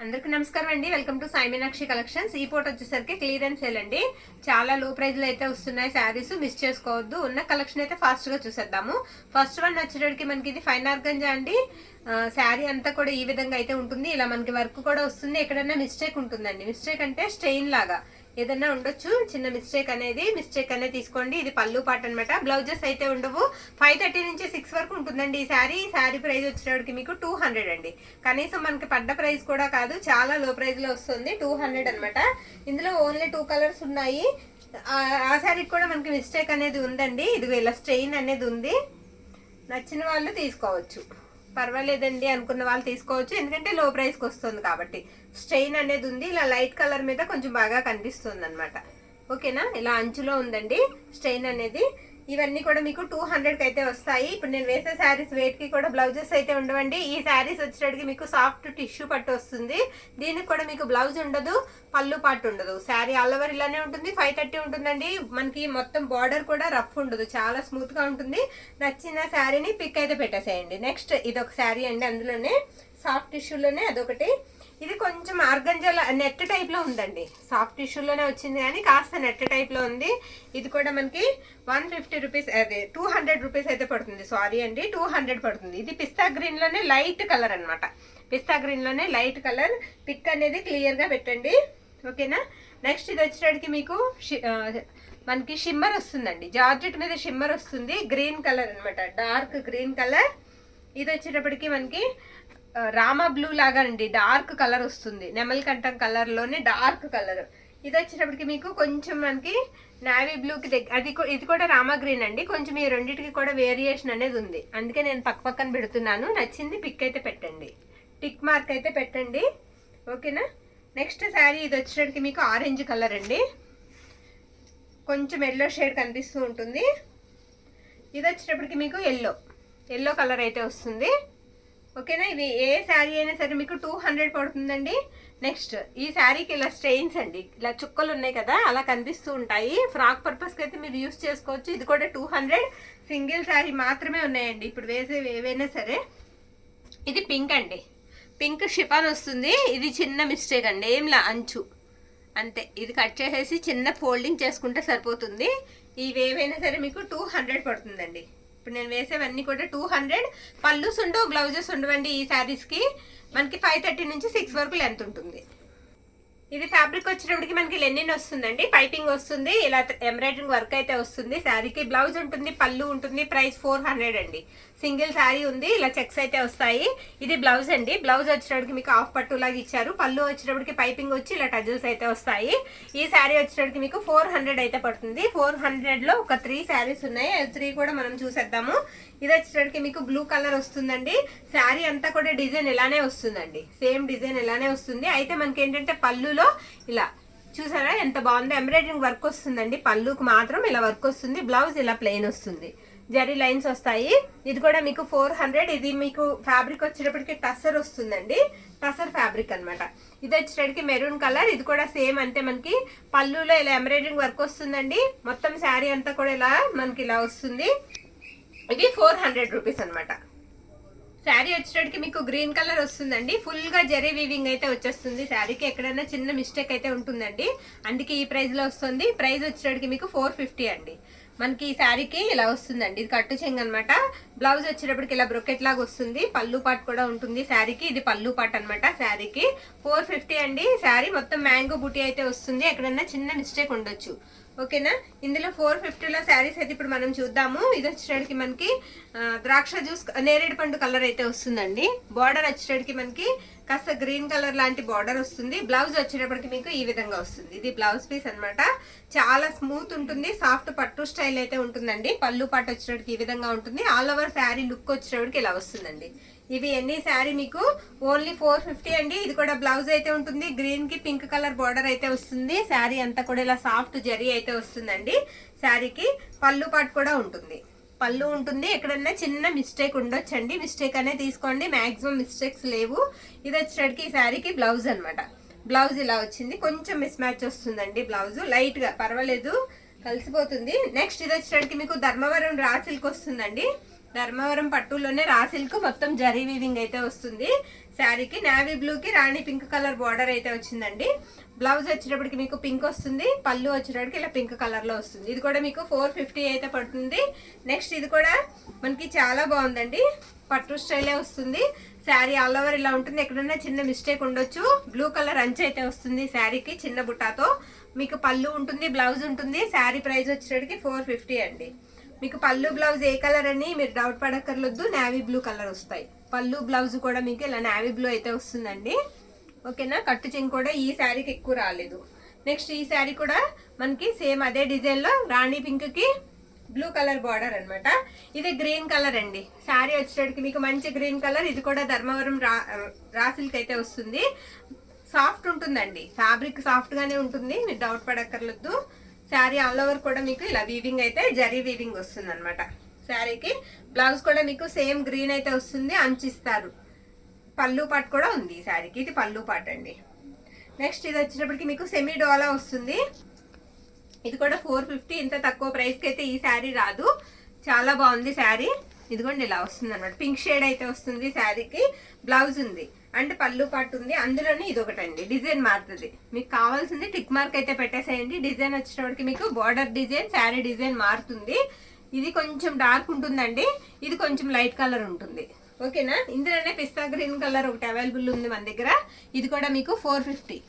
అందరికీ నమస్కారం అండి. Welcome to Sai Meenakshi collections. ఈ పూట వచ్చేసరికి క్లియరెన్స్ సేల్ అండి. చాలా లో ప్రైస్ లో అయితే వస్తున్నాయి శారీస్, మిస్ చేసుకోవద్దు. ఉన్న కలెక్షన్ అయితే ఫాస్ట్ గా చూసేద్దాము. ఫస్ట్ వన్ వచ్చేటప్పటికి మనకి ఇది ఫైన్ ఆర్గంజా అండి. శారీ అంతా కూడా ఈ విధంగా అయితే ఉంటుంది. ఇలా మనకి వర్క్ కూడా వస్తుంది. ఎక్కడైనా మిస్టేక్ ఉంటుందండి. మిస్టేక్ అంటే స్టెయిన్ లాగా ఏదన్నా ఉండొచ్చు, చిన్న మిస్టేక్ అనేది తీసుకోండి. ఇది పళ్ళు పాట అనమాట. బ్లౌజెస్ అయితే ఉండవు. 5:30 నుంచి 6 వరకు ఉంటుందండి ఈ శారీ ప్రైస్ వచ్చేటప్పటికి మీకు 200 అండి. కనీసం మనకి పడ్డ ప్రైస్ కూడా కాదు, చాలా లో ప్రైస్ లో వస్తుంది. 200 అనమాట. ఇందులో ఓన్లీ 2 కలర్స్ ఉన్నాయి. ఆ శారీకి కూడా మనకి మిస్టేక్ అనేది ఉందండి. ఇదిగో ఇలా స్టెయిన్ అనేది ఉంది. నచ్చిన వాళ్ళు తీసుకోవచ్చు, పర్వాలేదండి అనుకున్న వాళ్ళు తీసుకోవచ్చు. ఎందుకంటే లో ప్రైస్కి వస్తుంది కాబట్టి. స్టెయిన్ అనేది ఉంది. ఇలా లైట్ కలర్ మీద కొంచెం బాగా కనిపిస్తుంది అనమాట. ఓకేనా, ఇలా అంచులో ఉందండి స్టెయిన్ అనేది. ఇవన్నీ కూడా మీకు 200కి అయితే వస్తాయి. ఇప్పుడు నేను వేసే శారీస్ వెయిట్ కి కూడా బ్లౌజెస్ అయితే ఉండవండి. ఈ శారీస్ వచ్చేటప్పటికి మీకు సాఫ్ట్ టిష్యూ పట్టు వస్తుంది. దీనికి కూడా మీకు బ్లౌజ్ ఉండదు, పళ్ళు పాటు ఉండదు. శారీ ఆల్ ఓవర్ ఇలానే ఉంటుంది. 530 ఉంటుందండి. మనకి మొత్తం బార్డర్ కూడా రఫ్ ఉండదు, చాలా స్మూత్ గా ఉంటుంది. నచ్చిన శారీని పిక్ అయితే పెట్టేసేయండి. నెక్స్ట్ ఇది ఒక శారీ అండి, అందులోనే సాఫ్ట్ టిష్యూలోనే అదొకటి. ఇది కొంచెం ఆర్గంజా నెట్ టైప్ లో ఉందండి. సాఫ్ట్ టిష్యూలోనే వచ్చింది కానీ కాస్త నెట్ టైప్ లో ఉంది. ఇది కూడా మనకి 150 రూపీస్, అదే 200 రూపీస్ అయితే పడుతుంది. సారీ అండి, 200 పడుతుంది. ఇది పిస్తా గ్రీన్ లోనే లైట్ కలర్ అనమాట. పిస్తా గ్రీన్ లోనే లైట్ కలర్. పిక్ అనేది క్లియర్ గా పెట్టండి. ఓకేనా. నెక్స్ట్ ఇది వచ్చేటప్పటికి మీకు మనకి షిమ్మర్ వస్తుందండి. జార్జెట్ మీద షిమ్మర్ వస్తుంది. గ్రీన్ కలర్ అనమాట, డార్క్ గ్రీన్ కలర్. ఇది వచ్చేటప్పటికి మనకి రామా బ్లూ లాగా అండి, డార్క్ కలర్ వస్తుంది. నెమలికంఠం కలర్ లోనే డార్క్ కలర్. ఇది వచ్చేటప్పటికి మీకు కొంచెం మనకి నావీ బ్లూకి ఇది కూడా రామా గ్రీన్ అండి. కొంచెం ఈ రెండింటికి కూడా వేరియేషన్ అనేది ఉంది. అందుకే నేను పక్కన పెడుతున్నాను. నచ్చింది పిక్ అయితే పెట్టండి, టిక్ మార్క్ అయితే పెట్టండి. ఓకేనా. నెక్స్ట్ శారీ ఇది వచ్చేటప్పటికి మీకు ఆరెంజ్ కలర్ అండి. కొంచెం ఎల్లో షేడ్ కనిపిస్తూ ఉంటుంది. ఇది వచ్చేటప్పటికి మీకు ఎల్లో కలర్ అయితే వస్తుంది. ఓకేనా. ఇది ఏ శారీ అయినా సరే మీకు 200 పడుతుందండి. నెక్స్ట్ ఈ శారీకి ఇలా స్టెయిన్స్ అండి, ఇలా చుక్కలు ఉన్నాయి కదా, అలా కనిపిస్తూ ఉంటాయి. ఫ్రాక్ పర్పస్కి అయితే మీరు యూస్ చేసుకోవచ్చు. ఇది కూడా 200. సింగిల్ శారీ మాత్రమే ఉన్నాయండి ఇప్పుడు వేసేవి ఏవైనా సరే. ఇది పింక్ అండి, పింక్ షిఫాన్ వస్తుంది. ఇది చిన్న మిస్టేక్ అండి, ఏంలా అంచు అంతే. ఇది కట్ చేసేసి చిన్న ఫోల్డింగ్ చేసుకుంటే సరిపోతుంది. ఇవి ఏవైనా సరే మీకు 200 పడుతుందండి. ఇప్పుడు నేను వేసేవన్నీ కూడా 200. పళ్ళుస్ ఉండవు, బ్లౌజెస్ ఉండవండి ఈ శారీస్కి. మనకి 5:30 నుంచి 6 వరకు లెంత్ ఉంటుంది. ఇది ఫ్యాబ్రిక్ వచ్చేటప్పటికి మనకి లెనిన్ వస్తుందండి. పైపింగ్ వస్తుంది. ఇలా ఎంబ్రాయిడరింగ్ వర్క్ అయితే వస్తుంది. శారీకి బ్లౌజ్ ఉంటుంది, పళ్ళు ఉంటుంది. ప్రైస్ 400 అండి. సింగిల్ శారీ ఉంది. ఇలా చెక్స్ అయితే వస్తాయి. ఇది బ్లౌజ్ అండి. బ్లౌజ్ వచ్చేటప్పటికి మీకు హాఫ్ పట్టు లాగా ఇచ్చారు. పళ్ళు వచ్చేటప్పటికి పైపింగ్ వచ్చి ఇలా టజల్స్ అయితే వస్తాయి. ఈ శారీ వచ్చేటప్పటికి మీకు 400 అయితే పడుతుంది. 400లో ఒక 3 శారీస్ ఉన్నాయి. 3 కూడా మనం చూసేద్దాము. ఇది వచ్చేటప్పటికి మీకు బ్లూ కలర్ వస్తుందండి. శారీ అంతా కూడా డిజైన్ ఇలానే వస్తుందండి, సేమ్ డిజైన్ ఇలానే వస్తుంది. అయితే మనకి ఏంటంటే పళ్ళులో ఇలా చూసారా ఎంత బాగుందో, ఎంబ్రాయిడరింగ్ వర్క్ వస్తుందండి. పళ్ళుకు మాత్రం ఇలా వర్క్ వస్తుంది. బ్లౌజ్ ఇలా ప్లెయిన్ వస్తుంది, జరీ లైన్స్ వస్తాయి. ఇది కూడా మీకు 400. ఇది మీకు ఫ్యాబ్రిక్ వచ్చేటప్పటికి టసర్ వస్తుందండి, టసర్ ఫ్యాబ్రిక్ అనమాట. ఇది వచ్చేటప్పటికి మెరూన్ కలర్. ఇది కూడా సేమ్ అంతే. మనకి పళ్ళులో ఇలా ఎంబ్రాయిడరింగ్ వర్క్ వస్తుందండి. మొత్తం శారీ అంతా కూడా ఇలా మనకి ఇలా వస్తుంది. ఇది 400 రూపీస్ అనమాట. శారీ వచ్చేటప్పటికి మీకు గ్రీన్ కలర్ వస్తుందండి. ఫుల్ గా జరీ వీవింగ్ అయితే వచ్చేస్తుంది. శారీకి ఎక్కడైనా చిన్న మిస్టేక్ అయితే ఉంటుందండి, అందుకే ఈ ప్రైస్ లో వస్తుంది. ప్రైస్ వచ్చేటప్పటికి మీకు 450 అండి. మనకి ఈ శారీకి ఇలా వస్తుందండి. ఇది కట్టు చెంగు అనమాట. బ్లౌజ్ వచ్చేటప్పటికి ఇలా బ్రొకెట్ లాగా వస్తుంది. పళ్ళు పాటు కూడా ఉంటుంది శారీకి. ఇది పళ్ళు పాటు అనమాట. శారీకి 450 అండి. శారీ మొత్తం మ్యాంగో బూటీ అయితే వస్తుంది. ఎక్కడైనా చిన్న మిస్టేక్ ఉండొచ్చు. ఓకేనా. ఇందులో 450లో శారీస్ అయితే ఇప్పుడు మనం చూద్దాము. ఇది వచ్చేటప్పటికి మనకి ద్రాక్ష జ్యూస్ నేరేడు పండు కలర్ అయితే వస్తుందండి. బార్డర్ వచ్చేటప్పటికి మనకి కాస్త గ్రీన్ కలర్ లాంటి బార్డర్ వస్తుంది. బ్లౌజ్ వచ్చేటప్పటికి మీకు ఈ విధంగా వస్తుంది. ఇది బ్లౌజ్ పీస్ అనమాట. చాలా స్మూత్ ఉంటుంది, సాఫ్ట్ పట్టు స్టైల్ అయితే ఉంటుందండి. పళ్ళు పాటు వచ్చేటప్పటికి ఈ విధంగా ఉంటుంది. ఆల్ ఓవర్ శారీ లుక్ వచ్చేటప్పటికి ఇలా వస్తుందండి. ఇవి ఎన్ని శారీ మీకు ఓన్లీ 450 అండి. ఇది కూడా బ్లౌజ్ అయితే ఉంటుంది. గ్రీన్ కి పింక్ కలర్ బార్డర్ అయితే వస్తుంది. శారీ అంతా కూడా ఇలా సాఫ్ట్ జరీ అయితే వస్తుందండి. శారీకి పళ్ళు పాటు కూడా ఉంటుంది, పళ్ళు ఉంటుంది. ఎక్కడన్నా చిన్న మిస్టేక్ ఉండొచ్చండి, మిస్టేక్ అనే తీసుకోండి. మాక్సిమం మిస్టేక్స్ లేవు. ఇది వచ్చేటప్పటికి ఈ శారీకి బ్లౌజ్ అనమాట. బ్లౌజ్ ఇలా వచ్చింది. కొంచెం మిస్ మ్యాచ్ వస్తుందండి. బ్లౌజ్ లైట్ గా పర్వాలేదు, కలిసిపోతుంది. నెక్స్ట్ ఇది వచ్చేటప్పటికి మీకు ధర్మవరం రా సిల్క్ వస్తుందండి. ధర్మవరం పట్టులోనే రా సిల్క్ మొత్తం జరీ వీవింగ్ అయితే వస్తుంది. శారీకి నేవీ బ్లూకి రాణి పింక్ కలర్ బార్డర్ అయితే వచ్చిందండి. బ్లౌజ్ వచ్చేటప్పటికి మీకు పింక్ వస్తుంది, పళ్ళు వచ్చేటప్పటికి ఇలా పింక్ కలర్ లో వస్తుంది. ఇది కూడా మీకు 450 అయితే పడుతుంది. నెక్స్ట్ ఇది కూడా మనకి చాలా బాగుందండి, పట్టు స్టైలే వస్తుంది. శారీ ఆల్ ఓవర్ ఇలా ఉంటుంది, ఎక్కడన్నా చిన్న మిస్టేక్ ఉండొచ్చు. బ్లూ కలర్ అంచు అయితే వస్తుంది శారీకి చిన్న బుట్టాతో. మీకు పళ్ళు ఉంటుంది, బ్లౌజ్ ఉంటుంది. శారీ ప్రైస్ వచ్చేటప్పటికి 450 అండి. మీకు పళ్ళు బ్లౌజ్ ఏ కలర్ అని మీరు డౌట్ పడక్కర్లేదు, నేవీ బ్లూ కలర్ వస్తాయి. పళ్ళు బ్లౌజ్ కూడా మీకు ఇలా నేవీ బ్లూ అయితే వస్తుందండి. ఓకేనా, కట్టు చెంగు కూడా ఈ శారీకి ఎక్కువ రాలేదు. నెక్స్ట్ ఈ శారీ కూడా మనకి సేమ్ అదే డిజైన్ లో రాణి పింక్ కి బ్లూ కలర్ బార్డర్ అన్నమాట. ఇది గ్రీన్ కలర్ అండి. శారీ వచ్చేటప్పటికి మీకు మంచి గ్రీన్ కలర్. ఇది కూడా ధర్మవరం రా సిల్క్ అయితే వస్తుంది. సాఫ్ట్ ఉంటుందండి, ఫ్యాబ్రిక్ సాఫ్ట్ గానే ఉంటుంది, మీరు డౌట్ పడక్కర్లేదు. శారీ ఆల్ ఓవర్ కూడా మీకు ఇలా వీవింగ్ అయితే జరీ వీవింగ్ వస్తుంది అనమాట. శారీకి బ్లౌజ్ కూడా మీకు సేమ్ గ్రీన్ అయితే వస్తుంది, అంచిస్తారు. పళ్ళు పాటు కూడా ఉంది ఈ శారీకి, ఇది పళ్ళు పాటు అండి. నెక్స్ట్ ఇది వచ్చేటప్పటికి మీకు సెమీ డోలా వస్తుంది. ఇది కూడా 450. ఇంత తక్కువ ప్రైస్కి అయితే ఈ శారీ రాదు, చాలా బాగుంది శారీ. ఇదిగోండి ఇలా వస్తుంది అనమాట, పింక్ షేడ్ అయితే వస్తుంది శారీకి. బ్లౌజ్ ఉంది అండ్ పళ్ళు పాటు ఉంది. అందులోనే ఇది ఒకటండి, డిజైన్ మారుతుంది. మీకు కావాల్సింది టిక్ మార్క్ అయితే పెట్టేసేయండి. డిజైన్ వచ్చేటప్పటికి మీకు బార్డర్ డిజైన్, శారీ డిజైన్ మారుతుంది. ఇది కొంచెం డార్క్ ఉంటుందండి, ఇది కొంచెం లైట్ కలర్ ఉంటుంది. ఓకేనా, ఇందులోనే పిస్తా గ్రీన్ కలర్ ఒకటి అవైలబుల్ ఉంది మన దగ్గర. ఇది కూడా మీకు 450.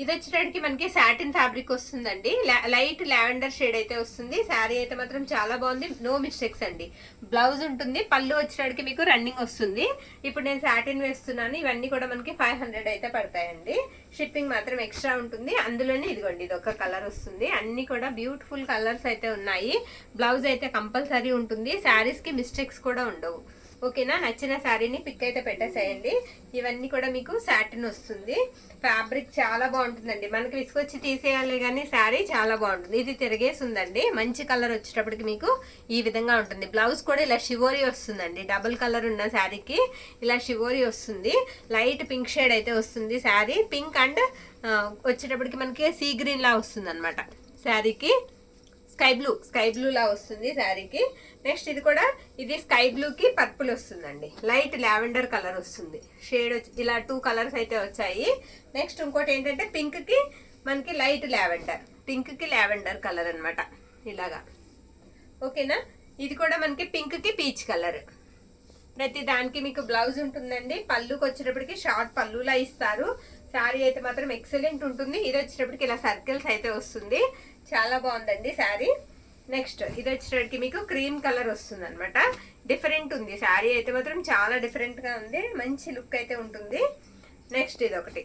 ఇది వచ్చేటప్పటికి మనకి సాటిన్ ఫ్యాబ్రిక్ వస్తుందండి, లైట్ లావెండర్ షేడ్ అయితే వస్తుంది. శారీ అయితే మాత్రం చాలా బాగుంది, నో మిస్టేక్స్ అండి. బ్లౌజ్ ఉంటుంది, పళ్ళు వచ్చేటప్పటికి మీకు రన్నింగ్ వస్తుంది. ఇప్పుడు నేను సాటిన్ వేస్తున్నాను. ఇవన్నీ కూడా మనకి 500 అయితే పడతాయండి. షిప్పింగ్ మాత్రం ఎక్స్ట్రా ఉంటుంది. అందులోనే ఇదిగోండి ఇది ఒక కలర్ వస్తుంది. అన్ని కూడా బ్యూటిఫుల్ కలర్స్ అయితే ఉన్నాయి. బ్లౌజ్ అయితే కంపల్సరీ ఉంటుంది. శారీస్ కి మిస్టేక్స్ కూడా ఉండవు. ఓకేనా, నచ్చిన శారీని పిక్ అయితే పెట్టేసేయండి. ఇవన్నీ కూడా మీకు సాటిన్ వస్తుంది. ఫ్యాబ్రిక్ చాలా బాగుంటుందండి, మనకి విసుకొచ్చి తీసేయాలి కానీ శారీ చాలా బాగుంటుంది. ఇది తిరిగేసి ఉందండి, మంచి కలర్ వచ్చేటప్పటికి మీకు ఈ విధంగా ఉంటుంది. బ్లౌజ్ కూడా ఇలా షివోరీ వస్తుందండి, డబుల్ కలర్ ఉన్న శారీకి ఇలా షివోరీ వస్తుంది. లైట్ పింక్ షేడ్ అయితే వస్తుంది శారీ. పింక్ అండ్ వచ్చేటప్పటికి మనకి సీ గ్రీన్ లా వస్తుంది అనమాట శారీకి. స్కై బ్లూ లా వస్తుంది శారీకి. నెక్స్ట్ ఇది కూడా ఇది స్కై బ్లూ కి పర్పుల్ వస్తుందండి, లైట్ లావెండర్ కలర్ వస్తుంది. షేడ్ ఇలా 2 కలర్స్ అయితే వచ్చాయి. నెక్స్ట్ ఇంకోటి ఏంటంటే పింక్ కి మనకి లైట్ లావెండర్, పింక్ కి లావెండర్ కలర్ అనమాట ఇలాగా. ఓకేనా, ఇది కూడా మనకి పింక్ కి పీచ్ కలర్. ప్రతి దానికి మీకు బ్లౌజ్ ఉంటుందండి. పళ్ళుకి వచ్చేటప్పటికి షార్ట్ పళ్ళులా ఇస్తారు. శారీ అయితే మాత్రం ఎక్సలెంట్ ఉంటుంది. ఇది వచ్చేటప్పటికి ఇలా సర్కిల్స్ అయితే వస్తుంది, చాలా బాగుందండి శారీ. నెక్స్ట్ ఇది వచ్చేటప్పటికి మీకు క్రీమ్ కలర్ వస్తుంది అనమాట. డిఫరెంట్ ఉంది శారీ అయితే మాత్రం, చాలా డిఫరెంట్ గా ఉంది, మంచి లుక్ అయితే ఉంటుంది. నెక్స్ట్ ఇది ఒకటి.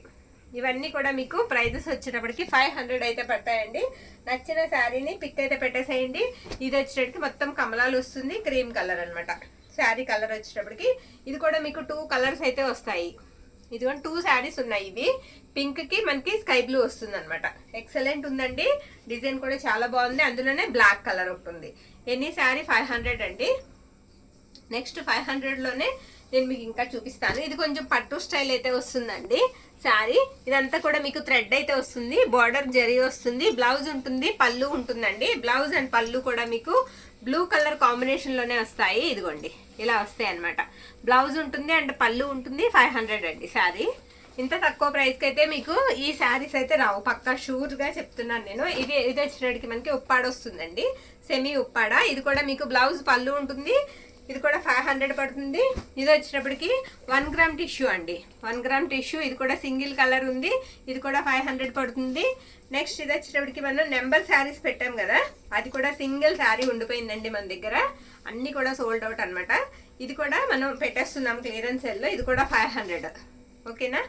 ఇవన్నీ కూడా మీకు ప్రైజెస్ వచ్చేటప్పటికి 500 అయితే పడతాయండి. నచ్చిన శారీని పిక్ అయితే పెట్టేసేయండి. ఇది వచ్చేటప్పటికి మొత్తం కమలాలు వస్తుంది, క్రీమ్ కలర్ అనమాట శారీ కలర్ వచ్చేటప్పటికి. ఇది కూడా మీకు 2 కలర్స్ అయితే వస్తాయి. ఇదిగో 2 శారీస్ ఉన్నాయి. ఇవి పింక్ కి మనకి స్కై బ్లూ వస్తుంది అనమాట. ఎక్సలెంట్ ఉందండి, డిజైన్ కూడా చాలా బాగుంది. అందులోనే బ్లాక్ కలర్ ఒకటి ఉంది. ఎనీ శారీ 500 అండి. నెక్స్ట్ 500 లోనే నేను మీకు ఇంకా చూపిస్తాను. ఇది కొంచెం పట్టు స్టైల్ అయితే వస్తుందండి శారీ. ఇదంతా కూడా మీకు థ్రెడ్ అయితే వస్తుంది, బార్డర్ జరీ వస్తుంది, బ్లౌజ్ ఉంటుంది, పళ్ళు ఉంటుందండి. బ్లౌజ్ అండ్ పళ్ళు కూడా మీకు బ్లూ కలర్ కాంబినేషన్ లోనే వస్తాయి. ఇదిగోండి ఇలా వస్తాయి అనమాట. బ్లౌజ్ ఉంటుంది అండ్ పళ్ళు ఉంటుంది. 500 అండి శారీ. ఇంత తక్కువ ప్రైస్ కి అయితే మీకు ఈ శారీస్ అయితే రావు, పక్కా షూర్ గా చెప్తున్నాను నేను. ఇది వచ్చేటప్పటికి మనకి ఉప్పాడ వస్తుందండి, సెమీ ఉప్పాడ. ఇది కూడా మీకు బ్లౌజ్ పళ్ళు ఉంటుంది. ఇది కూడా 500 పడుతుంది. ఇది వచ్చేటప్పటికి 1 గ్రామ్ టిష్యూ అండి, 1 గ్రామ్ టిష్యూ. ఇది కూడా సింగిల్ కలర్ ఉంది. ఇది కూడా 500 పడుతుంది. నెక్స్ట్ ఇది వచ్చేటప్పటికి మనం నెంబర్ శారీస్ పెట్టాం కదా, అది కూడా సింగిల్ శారీ ఉండిపోయిందండి మన దగ్గర. అన్ని కూడా సోల్డ్ అవుట్ అనమాట. ఇది కూడా మనం పెట్టేస్తున్నాం క్లియరెన్స్ సేల్ లో. ఇది కూడా 500. ఓకేనా,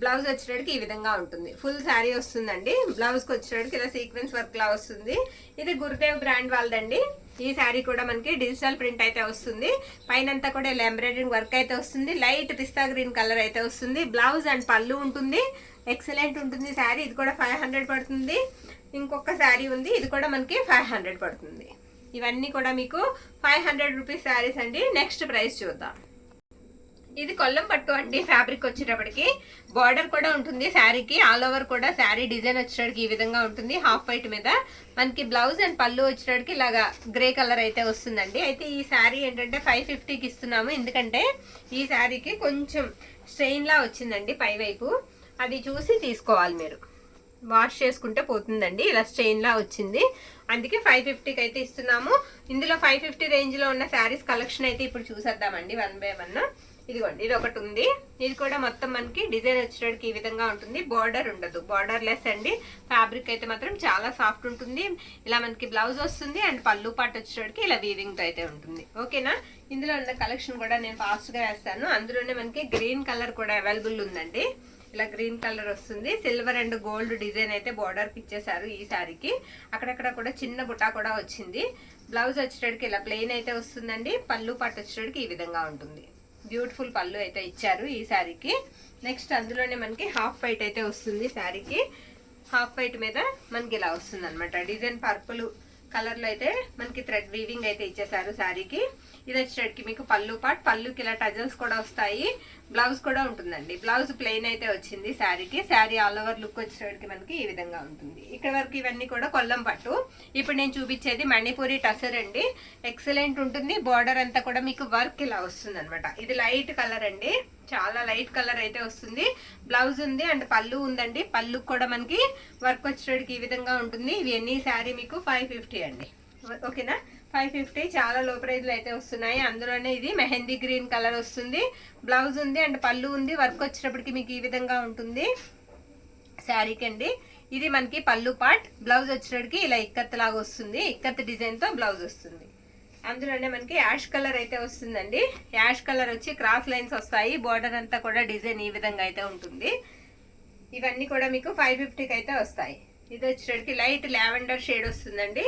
బ్లౌజ్ వచ్చేటప్పటికి ఈ విధంగా ఉంటుంది. ఫుల్ శారీ వస్తుందండి. బ్లౌజ్కి వచ్చేటప్పటికి ఇలా సీక్వెన్స్ వర్క్ లా వస్తుంది. ఇది గురుదేవ్ బ్రాండ్ వాళ్ళదండి. ఈ శారీ కూడా మనకి డిజిటల్ ప్రింట్ అయితే వస్తుంది. పైనంతా కూడా ఇలా ఎంబ్రాయిడరింగ్ వర్క్ అయితే వస్తుంది. లైట్ పిస్తా గ్రీన్ కలర్ అయితే వస్తుంది. బ్లౌజ్ అండ్ పళ్ళు ఉంటుంది. ఎక్సలెంట్ ఉంటుంది శారీ. ఇది కూడా 500 పడుతుంది. ఇంకొక శారీ ఉంది, ఇది కూడా మనకి 500 పడుతుంది. ఇవన్నీ కూడా మీకు 500 రూపీస్ శారీస్ అండి. నెక్స్ట్ ప్రైస్ చూద్దాం. ఇది కొల్లం పట్టు అండి. ఫ్యాబ్రిక్ వచ్చేటప్పటికి బార్డర్ కూడా ఉంటుంది శారీకి, ఆల్ ఓవర్ కూడా శారీ డిజైన్ వచ్చేటప్పటికి ఈ విధంగా ఉంటుంది. హాఫ్ వైట్ మీద మనకి బ్లౌజ్ అండ్ పళ్ళు వచ్చేటప్పటికి ఇలాగా గ్రే కలర్ అయితే వస్తుందండి. అయితే ఈ శారీ ఏంటంటే 550కి ఇస్తున్నాము, ఎందుకంటే ఈ శారీకి కొంచెం స్ట్రెయిన్ లా వచ్చిందండి పై వైపు, అది చూసి తీసుకోవాలి మీరు. వాష్ చేసుకుంటే పోతుందండి, ఇలా స్ట్రెయిన్ లా వచ్చింది, అందుకే 550కి అయితే ఇస్తున్నాము. ఇందులో 550 రేంజ్ లో ఉన్న శారీస్ కలెక్షన్ అయితే ఇప్పుడు చూసేద్దామండి వన్ బై వన్. ఇదిగోండి, ఇది ఒకటి ఉంది. ఇది కూడా మొత్తం మనకి డిజైన్ వచ్చేటికి ఈ విధంగా ఉంటుంది. బార్డర్ ఉండదు, బార్డర్ లెస్ అండి. ఫ్యాబ్రిక్ అయితే మాత్రం చాలా సాఫ్ట్ ఉంటుంది. ఇలా మనకి బ్లౌజ్ వస్తుంది అండ్ పళ్ళు పాటు వచ్చేటికి ఇలా వీవింగ్ తో అయితే ఉంటుంది. ఓకేనా? ఇందులో ఉన్న కలెక్షన్ కూడా నేను ఫాస్ట్ గా వేస్తాను. అందులోనే మనకి గ్రీన్ కలర్ కూడా అవైలబుల్ ఉందండి. ఇలా గ్రీన్ కలర్ వస్తుంది, సిల్వర్ అండ్ గోల్డ్ డిజైన్ అయితే బార్డర్ కి ఇచ్చేసారు ఈ శారీకి. అక్కడక్కడ కూడా చిన్న బుటా కూడా వచ్చింది. బ్లౌజ్ వచ్చేటికి ఇలా ప్లెయిన్ అయితే వస్తుందండి. పళ్ళు పాటు వచ్చేటికి ఈ విధంగా ఉంటుంది. బ్యూటిఫుల్ పళ్ళు అయితే ఇచ్చారు ఈ శారీకి. నెక్స్ట్ అందులోనే మనకి హాఫ్ వైట్ అయితే వస్తుంది శారీకి. హాఫ్ వైట్ మీద మనకి ఇలా వస్తుంది అనమాట. డిజైన్ పర్పుల్ కలర్ లో అయితే మనకి థ్రెడ్ వీవింగ్ అయితే ఇచ్చేసారు శారీకి. ఇది వచ్చేటికి మీకు పళ్ళు పాట్, పళ్ళుకి ఇలా టజల్స్ కూడా వస్తాయి. బ్లౌజ్ కూడా ఉంటుందండి. బ్లౌజ్ ప్లెయిన్ అయితే వచ్చింది శారీకి. శారీ ఆల్ ఓవర్ లుక్ వచ్చేటికి మనకి ఈ విధంగా ఉంటుంది. ఇక్కడ వరకు ఇవన్నీ కూడా కొల్లం పట్టు. ఇప్పుడు నేను చూపించేది మణిపూరి టసర్ అండి. ఎక్సలెంట్ ఉంటుంది. బార్డర్ అంతా కూడా మీకు వర్క్ ఇలా వస్తుంది అనమాట. ఇది లైట్ కలర్ అండి, చాలా లైట్ కలర్ అయితే వస్తుంది. బ్లౌజ్ ఉంది అండ్ పళ్ళు ఉందండి. పళ్ళు కూడా మనకి వర్క్ వచ్చేటికి ఈ విధంగా ఉంటుంది. ఇవి ఎన్ని శారీ మీకు 550 అండి. ఓకేనా? 550 చాలా లో ప్రైజ్ లో అయితే వస్తున్నాయి. అందులోనే ఇది మెహందీ గ్రీన్ కలర్ వస్తుంది. బ్లౌజ్ ఉంది అండ్ పళ్ళు ఉంది. వర్క్ వచ్చేటప్పటికి మీకు ఈ విధంగా ఉంటుంది శారీకి అండి. ఇది మనకి పళ్ళు పార్ట్. బ్లౌజ్ వచ్చేటప్పటికి ఇలా ఇక్కత్ లాగా వస్తుంది. ఇక్కత్ డిజైన్ తో బ్లౌజ్ వస్తుంది. అందులోనే మనకి యాష్ కలర్ అయితే వస్తుందండి. యాష్ కలర్ వచ్చి క్రాస్ లైన్స్ వస్తాయి. బార్డర్ అంతా కూడా డిజైన్ ఈ విధంగా అయితే ఉంటుంది. ఇవన్నీ కూడా మీకు 550కి అయితే వస్తాయి. ఇది వచ్చేటప్పటికి లైట్ లావెండర్ షేడ్ వస్తుందండి.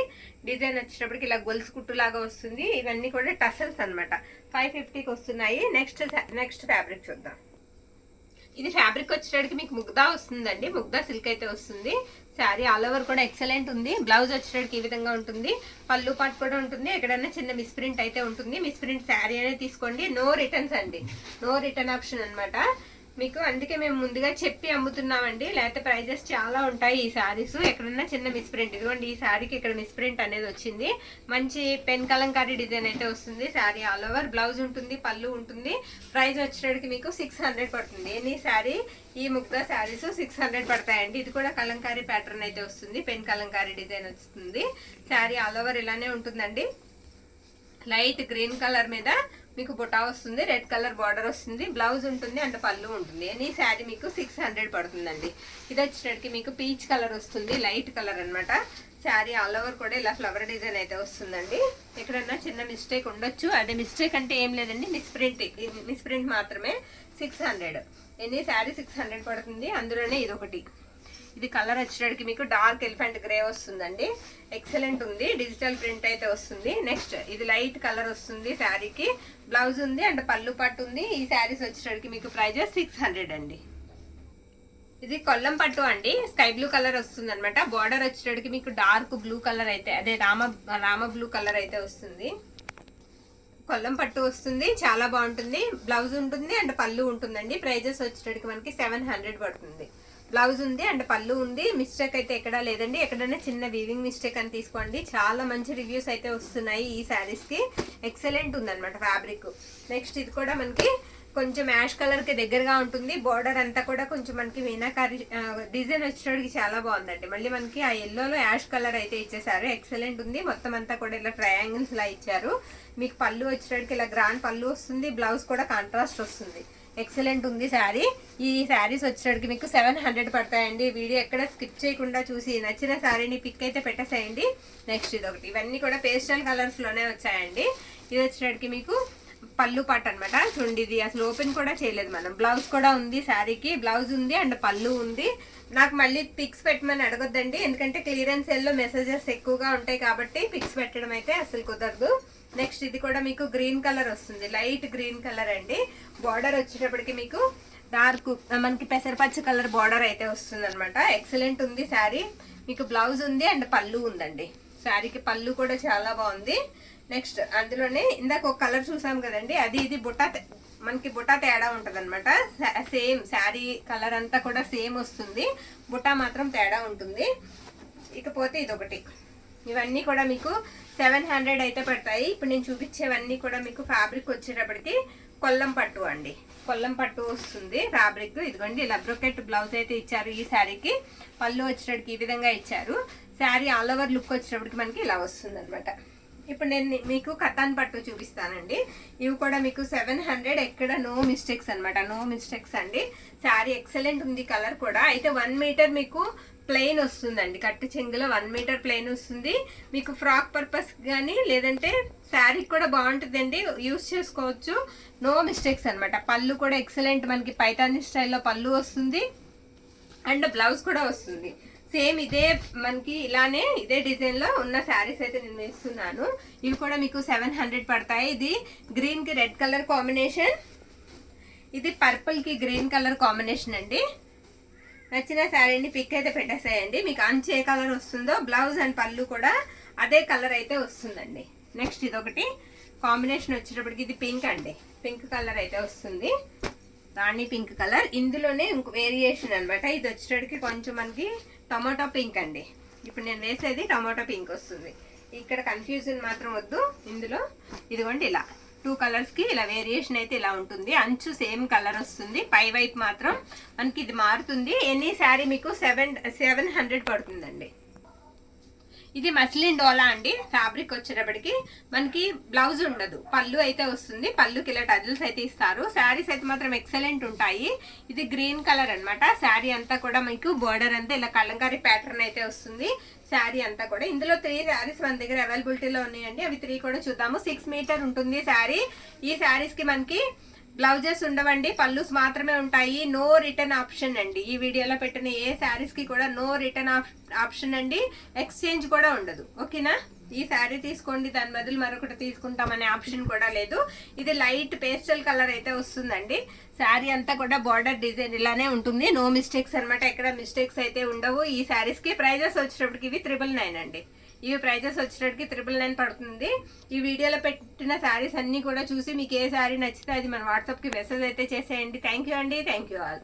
డిజైన్ వచ్చేటప్పటికి ఇలా గొలుసు కుట్టు లాగా వస్తుంది. ఇవన్నీ కూడా టసల్స్ అనమాట. 550కి వస్తున్నాయి. నెక్స్ట్ ఫ్యాబ్రిక్ చూద్దాం. ఇది ఫ్యాబ్రిక్ వచ్చేటప్పటికి మీకు ముగ్దా వస్తుందండి. ముగ్దా సిల్క్ అయితే వస్తుంది. శారీ ఆల్ ఓవర్ కూడా ఎక్సలెంట్ ఉంది. బ్లౌజ్ వచ్చేటప్పటికి ఈ విధంగా ఉంటుంది. పళ్ళు పాటు కూడా ఉంటుంది. ఎక్కడైనా చిన్న మిస్ప్రింట్ అయితే ఉంటుంది. మిస్ప్రింట్ శారీ అనేది తీసుకోండి. నో రిటర్న్స్ అండి, నో రిటర్న్ ఆప్షన్ అనమాట మీకు. అందుకే మేము ముందుగా చెప్పి అమ్ముతున్నామండి, లేకపోతే ప్రైజెస్ చాలా ఉంటాయి ఈ శారీస్. ఎక్కడన్నా చిన్న మిస్ప్రింట్, ఇదిగోండి ఈ శారీకి ఇక్కడ మిస్ప్రింట్ అనేది వచ్చింది. మంచి పెన్ కలంకారీ డిజైన్ అయితే వస్తుంది. శారీ ఆల్ ఓవర్ బ్లౌజ్ ఉంటుంది, పళ్ళు ఉంటుంది. ప్రైస్ వచ్చేటికి మీకు 600 పడుతుంది. ఎనీ శారీ ఈ ముగ్గా శారీస్ 600 పడతాయండి. ఇది కూడా కలంకారీ ప్యాటర్న్ అయితే వస్తుంది. పెన్ కలంకారీ డిజైన్ వస్తుంది. శారీ ఆల్ ఓవర్ ఇలానే ఉంటుందండి. లైట్ గ్రీన్ కలర్ మీద మీకు బుటా వస్తుంది. రెడ్ కలర్ బార్డర్ వస్తుంది. బ్లౌజ్ ఉంటుంది అండ్ పళ్ళు ఉంటుంది. ఎనీ శారీ మీకు 600 పడుతుందండి. ఇది వచ్చేటికి మీకు పీచ్ కలర్ వస్తుంది, లైట్ కలర్ అనమాట. శారీ ఆల్ ఓవర్ కూడా ఇలా ఫ్లవర్ డిజైన్ అయితే వస్తుందండి. ఎక్కడన్నా చిన్న మిస్టేక్ ఉండొచ్చు, అదే మిస్టేక్ అంటే ఏం లేదండి, మిస్ప్రింట్ మాత్రమే. 600 ఎనీ శారీ 600 పడుతుంది. అందులోనే ఇది ఒకటి. ఇది కలర్ వచ్చేటికి మీకు డార్క్ ఎలిఫెంట్ గ్రే వస్తుందండి. ఎక్సలెంట్ ఉంది. డిజిటల్ ప్రింట్ అయితే వస్తుంది. నెక్స్ట్ ఇది లైట్ కలర్ వస్తుంది శారీకి. బ్లౌజ్ ఉంది అండ్ పళ్ళు పట్టు ఉంది. ఈ శారీస్ వచ్చేటికి మీకు ప్రైజెస్ 600 అండి. ఇది కొల్లం పట్టు అండి. స్కై బ్లూ కలర్ వస్తుంది అనమాట. బార్డర్ వచ్చేటికి మీకు డార్క్ బ్లూ కలర్ అయితే, అదే రామ బ్లూ కలర్ అయితే వస్తుంది. కొల్లం పట్టు వస్తుంది, చాలా బాగుంటుంది. బ్లౌజ్ ఉంటుంది అండ్ పళ్ళు ఉంటుందండి. ప్రైజెస్ వచ్చేటికి మనకి 700 పడుతుంది. బ్లౌజ్ ఉంది అండ్ పళ్ళు ఉంది. మిస్టేక్ అయితే ఎక్కడా లేదండి. ఎక్కడైనా చిన్న వీవింగ్ మిస్టేక్ అని తీసుకోండి. చాలా మంచి రివ్యూస్ అయితే వస్తున్నాయి ఈ శారీస్ కి. ఎక్సలెంట్ ఉందన్నమాట ఫ్యాబ్రిక్. నెక్స్ట్ ఇది కూడా మనకి కొంచెం యాష్ కలర్ కి దగ్గరగా ఉంటుంది. బార్డర్ అంతా కూడా కొంచెం మనకి మీనాకారి డిజైన్ వచ్చేటికి చాలా బాగుందండి. మళ్ళీ మనకి ఆ ఎల్లోలో యాష్ కలర్ అయితే ఇచ్చేసారు. ఎక్సలెంట్ ఉంది. మొత్తం అంతా కూడా ఇలా ట్రయాంగిల్స్ లా ఇచ్చారు. మీకు పళ్ళు వచ్చేటికి ఇలా గ్రాండ్ పళ్ళు వస్తుంది. బ్లౌజ్ కూడా కాంట్రాస్ట్ వస్తుంది. ఎక్సలెంట్ ఉంది శారీ. ఈ శారీస్ వచ్చేటికి మీకు 700 పడతాయండి. వీడియో ఎక్కడ స్కిప్ చేయకుండా చూసి నచ్చిన శారీని పిక్ అయితే పెట్టేసేయండి. నెక్స్ట్ ఇది ఒకటి. ఇవన్నీ కూడా పేస్టల్ కలర్స్ లోనే వచ్చాయండి. ఇది వచ్చేటికి మీకు పళ్ళు పాట అనమాట. చూడండి, ఇది అసలు ఓపెన్ కూడా చేయలేదు మనం. బ్లౌజ్ కూడా ఉంది శారీకి. బ్లౌజ్ ఉంది అండ్ పళ్ళు ఉంది. నాకు మళ్ళీ పిక్స్ పెట్టమని అడగొద్దండి, ఎందుకంటే క్లియరెన్స్ సెల్లో మెసేజెస్ ఎక్కువగా ఉంటాయి కాబట్టి పిక్స్ పెట్టడం అయితే అసలు కుదరదు. నెక్స్ట్ ఇది కూడా మీకు గ్రీన్ కలర్ వస్తుంది. లైట్ గ్రీన్ కలర్ అండి. బార్డర్ వచ్చేటప్పటికి మీకు డార్క్ మనకి పెసరపచ్చ కలర్ బార్డర్ అయితే వస్తుంది అనమాట. ఎక్సలెంట్ ఉంది శారీ. మీకు బ్లౌజ్ ఉంది అండ్ పళ్ళు ఉందండి. శారీకి పళ్ళు కూడా చాలా బాగుంది. నెక్స్ట్ అందులోనే ఇందాక ఒక కలర్ చూసాం కదండి, అది ఇది మనకి బుటా తేడా ఉంటుంది అనమాట. సేమ్ శారీ కలర్ అంతా కూడా సేమ్ వస్తుంది, బుటా మాత్రం తేడా ఉంటుంది. ఇకపోతే ఇదొకటి, ఇవన్నీ కూడా మీకు 700 అయితే పడతాయి. ఇప్పుడు నేను చూపించేవన్నీ కూడా మీకు ఫ్యాబ్రిక్ వచ్చేటప్పటికి కొల్లం పట్టు అండి, కొల్లం పట్టు వస్తుంది ఫ్యాబ్రిక్. ఇదిగోండి ఇలా బ్రొకెట్ బ్లౌజ్ అయితే ఇచ్చారు ఈ శారీకి. పళ్ళు వచ్చేటప్పటికి ఈ విధంగా ఇచ్చారు. శారీ ఆల్ ఓవర్ లుక్ వచ్చేటప్పటికి మనకి ఇలా వస్తుంది అనమాట. ఇప్పుడు నేను మీకు కతాన్ పట్టు చూపిస్తానండి. ఇవి కూడా మీకు 700, ఎక్కడ నో మిస్టేక్స్ అనమాట, నో మిస్టేక్స్ అండి. శారీ ఎక్సలెంట్ ఉంది, కలర్ కూడా. అయితే 1 మీటర్ మీకు ప్లెయిన్ వస్తుందండి, కట్టు చెంగులో 1 మీటర్ ప్లెయిన్ వస్తుంది. మీకు ఫ్రాక్ పర్పస్ కానీ లేదంటే శారీకి కూడా బాగుంటుందండి, యూస్ చేసుకోవచ్చు. నో మిస్టేక్స్ అనమాట. పళ్ళు కూడా ఎక్సలెంట్, మనకి పైతాని స్టైల్లో పళ్ళు వస్తుంది అండ్ బ్లౌజ్ కూడా వస్తుంది. సేమ్ ఇదే మనకి ఇలానే ఇదే డిజైన్ లో ఉన్న శారీస్ అయితే నేను వేస్తున్నాను. ఇవి కూడా మీకు 700 పడతాయి. ఇది గ్రీన్ కి రెడ్ కలర్ కాంబినేషన్, ఇది పర్పుల్ కి గ్రీన్ కలర్ కాంబినేషన్ అండి. నచ్చిన శారీని పిక్ అయితే పెట్టేసేయండి. మీకు అంచు ఏ కలర్ వస్తుందో బ్లౌజ్ అండ్ పళ్ళు కూడా అదే కలర్ అయితే వస్తుందండి. నెక్స్ట్ ఇదొకటి కాంబినేషన్ వచ్చేటప్పటికి ఇది పింక్ అండి, పింక్ కలర్ అయితే వస్తుంది, రాణి పింక్ కలర్. ఇందులోనే ఇంకో వేరియేషన్ అనమాట. ఇది వచ్చేటప్పటికి కొంచెం మనకి టమాటో పింక్ అండి. ఇప్పుడు నేను వేసేది టమాటో పింక్ వస్తుంది. ఇక్కడ కన్ఫ్యూజన్ మాత్రం వద్దు. ఇందులో ఇదిగోండి ఇలా 2 కలర్స్ కి ఇలా వేరియేషన్ అయితే ఇలా ఉంటుంది. అంచు సేమ్ కలర్ వస్తుంది, పై వైపు మాత్రం మనకి ఇది మారుతుంది. ఎనీ శారీ మీకు 700 పడుతుందండి. ఇది మస్లిన్ డోలా అండి. ఫ్యాబ్రిక్ వచ్చేటప్పటికి మనకి బ్లౌజ్ ఉండదు, పళ్ళు అయితే వస్తుంది. పళ్ళుకి ఇలా టజల్స్ అయితే ఇస్తారు. శారీస్ అయితే మాత్రం ఎక్సలెంట్ ఉంటాయి. ఇది గ్రీన్ కలర్ అనమాట. శారీ అంతా కూడా మీకు బోర్డర్ అంతా ఇలా కలంకారీ ప్యాటర్న్ అయితే వస్తుంది శారీ అంతా కూడా. ఇందులో 3 శారీస్ మన దగ్గర అవైలబిలిటీలో ఉన్నాయండి. అవి 3 కూడా చూద్దాము. 6 మీటర్ ఉంటుంది శారీ. ఈ శారీస్ కి మనకి బ్లౌజెస్ ఉండవండి, పళ్ళుస్ మాత్రమే ఉంటాయి. నో రిటర్న్ ఆప్షన్ అండి. ఈ వీడియోలో పెట్టిన ఏ శారీస్ కి కూడా నో రిటర్న్ ఆప్షన్ అండి. ఎక్స్చేంజ్ కూడా ఉండదు, ఓకేనా. ఈ శారీ తీసుకోండి దాని బదులు మరొకటి తీసుకుంటామనే ఆప్షన్ కూడా లేదు. ఇది లైట్ పేస్టల్ కలర్ అయితే వస్తుందండి. శారీ అంతా కూడా బార్డర్ డిజైన్ ఇలానే ఉంటుంది. నో మిస్టేక్స్ అనమాట, ఎక్కడ మిస్టేక్స్ అయితే ఉండవు. ఈ శారీస్ కి ప్రైజెస్ వచ్చేటప్పటికి ఇవి 999 అండి. ఇవి ప్రైజెస్ వచ్చేటప్పటికి 999 పడుతుంది. ఈ వీడియోలో పెట్టిన శారీస్ అన్ని కూడా చూసి మీకు ఏ శారీ నచ్చితే అది మన వాట్సాప్కి మెసేజ్ అయితే చేసేయండి. థ్యాంక్ యూ అండి, థ్యాంక్ యూ ఆల్.